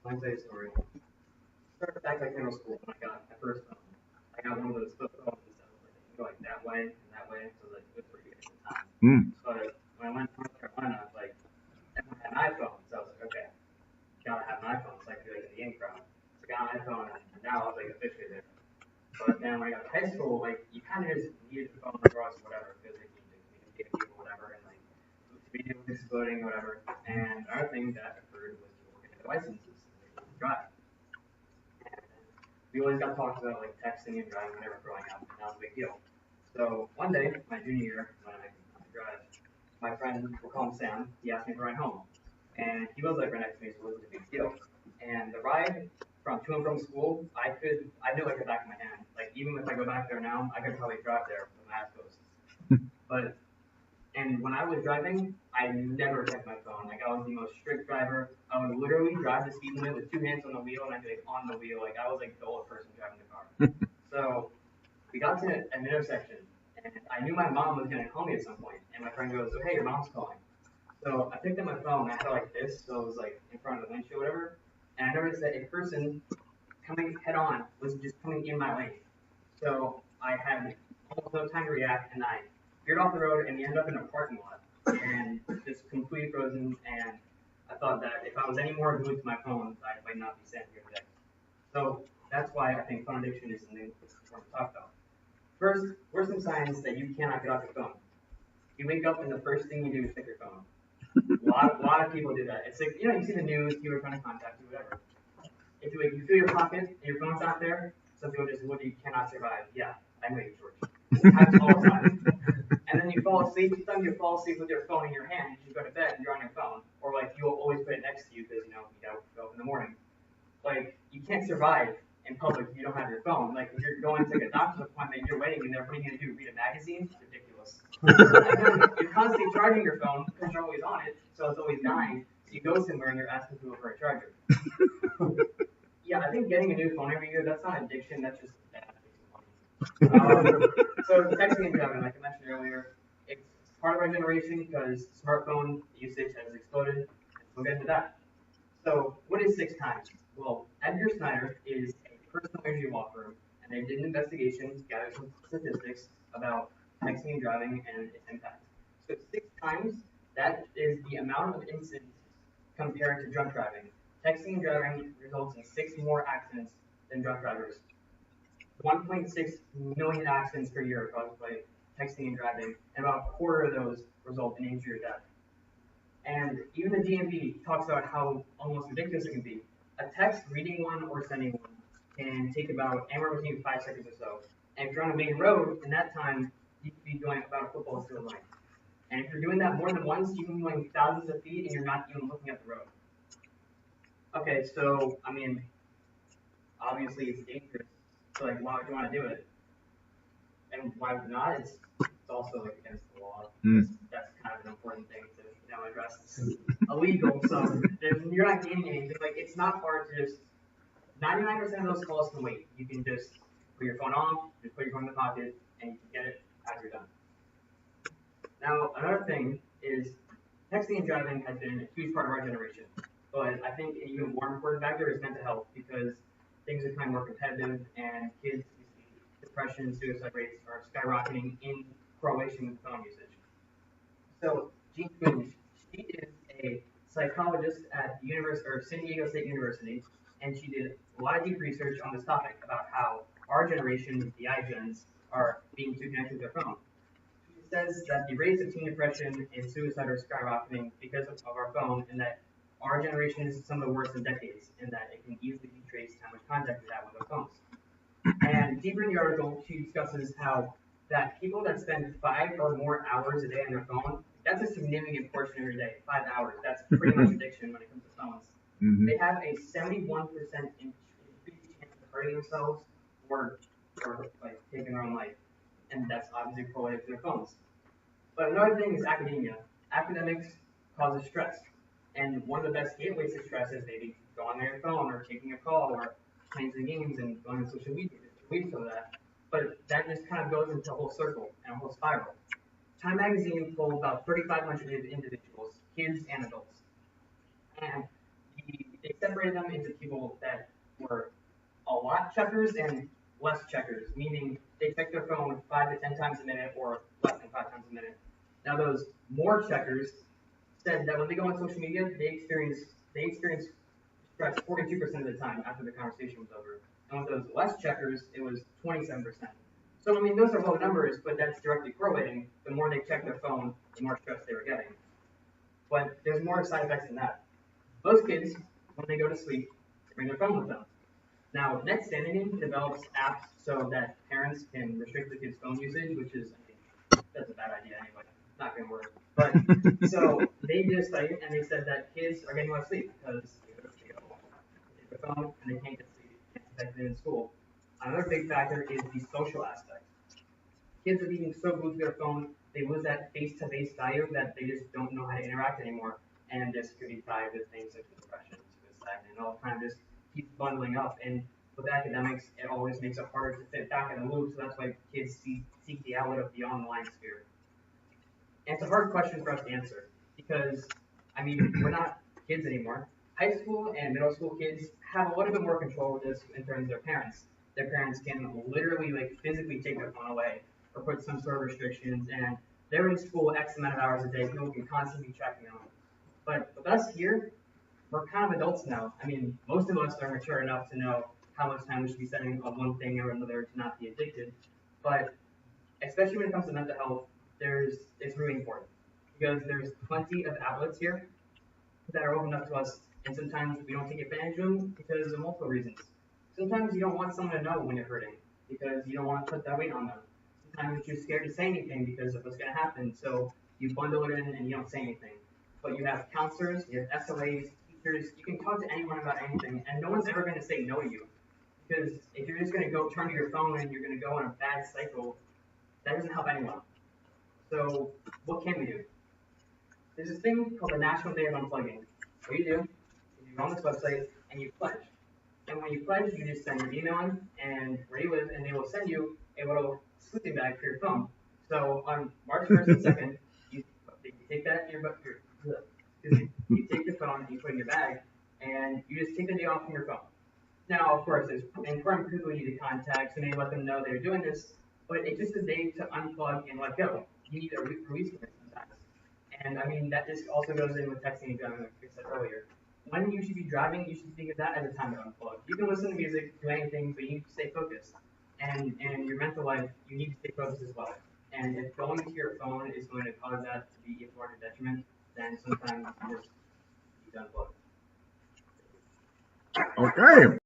Let me tell you a story. Started back like middle school when I got my first phone. I got one of those flip phones that was like, you can go like that way and that way, so like it was pretty good at the time. Mm. But when I went to North Carolina, like everyone had an iPhone, so I was like, okay, gotta have an iPhone so I could be like in the in crowd. So I got an iPhone, and now I was like officially there. But then when I got to high school, like you kind of just needed the phone regardless of whatever, because like you could communicate with people, whatever, and like the video was exploding, whatever. And another thing that occurred was people were getting licenses and they couldn't drive. And we always got talked about like texting and driving whenever growing up, and that was a big deal. So one day, my junior year, when I could drive, my friend, we'll call him Sam, he asked me to ride home. And he was like right next to me, so it wasn't a big deal. And the ride from to and from school, I knew like the back of my hand. Like even if I go back there now, I could probably drive there with my eyes closed. But and when I was driving, I never checked my phone. Like I was the most strict driver. I would literally drive the speed limit with two hands on the wheel, and I'd be like on the wheel. Like I was like the old person driving the car. So we got to an intersection, and I knew my mom was gonna call me at some point. And my friend goes, "Oh hey, your mom's calling." So I picked up my phone, and I had it like this, so it was like in front of the windshield, whatever. And I noticed that a person coming head on was just coming in my lane. So I had almost no time to react, and I veered off the road and we ended up in a parking lot and just completely frozen. And I thought that if I was any more glued to my phone, I might not be standing here today. So that's why I think phone addiction is something that's important to talk about. First, what are some signs that you cannot get off your phone? You wake up and the first thing you do is check your phone. A lot of people do that. It's like, you see the news, people are trying to contact you, whatever. If you feel your pocket and your phone's not there, some people just literally cannot survive. Yeah, I know you, George. It happens all the time. And then you fall asleep. Sometimes you fall asleep with your phone in your hand. You go to bed and you're on your phone. Or like you'll always put it next to you because you gotta go up in the morning. Like you can't survive in public if you don't have your phone. Like if you're going to like a doctor's appointment, you're waiting and they're what are you gonna do? Read a magazine? It's ridiculous. And then you're constantly charging your phone because you're always on it, so it's always dying. So you go somewhere and you're asking people for a charger. Yeah, I think getting a new phone every year, that's not addiction, that's just bad. So texting and driving, like I mentioned earlier, it's part of our generation because smartphone usage has exploded. We'll get into that. So what is 6 times? Well, Edgar Snyder is a personal injury law firm, and they did an investigation, gathered some statistics about texting and driving and its impact. So 6 times, that is the amount of incidents compared to drunk driving. Texting and driving results in 6 more accidents than drunk drivers. 1.6 million accidents per year caused by texting and driving, and about a quarter of those result in injury or death. And even the DMV talks about how almost ridiculous it can be. A text, reading one or sending one, can take about anywhere between 5 seconds or so. And if you're on a main road, in that time, you could be going about a football field length. And if you're doing that more than once, you can be going thousands of feet and you're not even looking at the road. Okay, so, I mean, obviously it's dangerous. So, like, why would you want to do it? And why would not? It's also, like, against the law. That's kind of an important thing to, address. It's illegal, so you're not gaining anything. Like, it's not hard to just, 99% of those calls can wait. You can just put your phone off, just put your phone in the pocket, and you can get it as you're done. Now, another thing is texting and driving has been a huge part of our generation. But I think an even more important factor is mental health because things are becoming more competitive and kids, depression and suicide rates are skyrocketing in correlation with phone usage. So Jean Twenge, she is a psychologist at San Diego State University, and she did a lot of deep research on this topic about how our generation, the iGens, are being too connected to their phone. She says that the rates of teen depression and suicide are skyrocketing because of our phone, and that our generation is some of the worst in decades, in that it can easily be traced how much contact we have with our phones. And deeper in the article, she discusses how that people that spend 5 or more hours a day on their phone, that's a significant portion of your day, 5 hours. That's pretty much addiction when it comes to phones. They have a 71% increased chance of hurting themselves or like taking their own life. And that's obviously correlated to their phones. But another thing is academia. Academics causes stress. And one of the best gateways to stress is maybe going on your phone or taking a call or playing some games and going on social media. Weeks of that. But that just kind of goes into a whole circle and a whole spiral. Time magazine polled about 3,500 individuals, kids and adults. And they separated separated them into people that were a lot checkers and less checkers, meaning they check their phone 5 to 10 times a minute or less than 5 times a minute. Now those more checkers said that when they go on social media, they experience stress 42% of the time after the conversation was over. And with those less checkers, it was 27%. So I mean, those are low numbers, but that's directly correlating. The more they check their phone, the more stress they were getting. But there's more side effects than that. Most kids, when they go to sleep, they bring their phone with them. Now, Net Sanity develops apps so that parents can restrict the kids' phone usage, which is, I think, that's a bad idea anyway. It's not going to work. But so they did a study and they said that kids are getting less sleep because they take their phone and they can't get sleep. It's affected in school. Another big factor is the social aspect. Kids are being so glued to their phone, they lose that face-to-face value that they just don't know how to interact anymore. And this could be tied with things such as depression, suicide, and all kind of just keeps bundling up. And with academics, it always makes it harder to fit back in the loop. So that's why kids seek the outlet of the online sphere. And it's a hard question for us to answer because, I mean, we're not kids anymore. High school and middle school kids have a little bit more control with this in terms of their parents. Their parents can literally, like, physically take their phone away or put some sort of restrictions, and they're in school X amount of hours a day. People can constantly be tracking them. But with us here, we're kind of adults now. I mean, most of us are mature enough to know how much time we should be spending on one thing or another to not be addicted. But especially when it comes to mental health, it's really important because there's plenty of outlets here that are open up to us, and sometimes we don't take advantage of them because of multiple reasons. Sometimes you don't want someone to know when you're hurting because you don't want to put that weight on them. Sometimes you're scared to say anything because of what's going to happen, so you bundle it in and you don't say anything. But you have counselors, you have SLAs, teachers, you can talk to anyone about anything, and no one's ever going to say no to you. Because if you're just going to go turn to your phone and you're going to go on a bad cycle, that doesn't help anyone. So what can we do? There's this thing called the National Day of Unplugging. What you do is you go on this website and you pledge. And when you pledge, you just send your email in and where you live, and they will send you a little sleeping bag for your phone. So on March 1st and 2nd, you take that in you take your phone and you put it in your bag, and you just take the day off from your phone. Now, of course, there's important people you need to contact, so maybe let them know they're doing this, but it's just a day to unplug and let go. You need a release from it sometimes. And I mean, that just also goes in with texting and driving, like I said earlier. When you should be driving, you should think of that as a time to unplug. You can listen to music, do anything, but you need to stay focused. And your mental life, you need to stay focused as well. And if going to your phone is going to cause that to be a larger detriment, then sometimes you just need to unplug. Okay.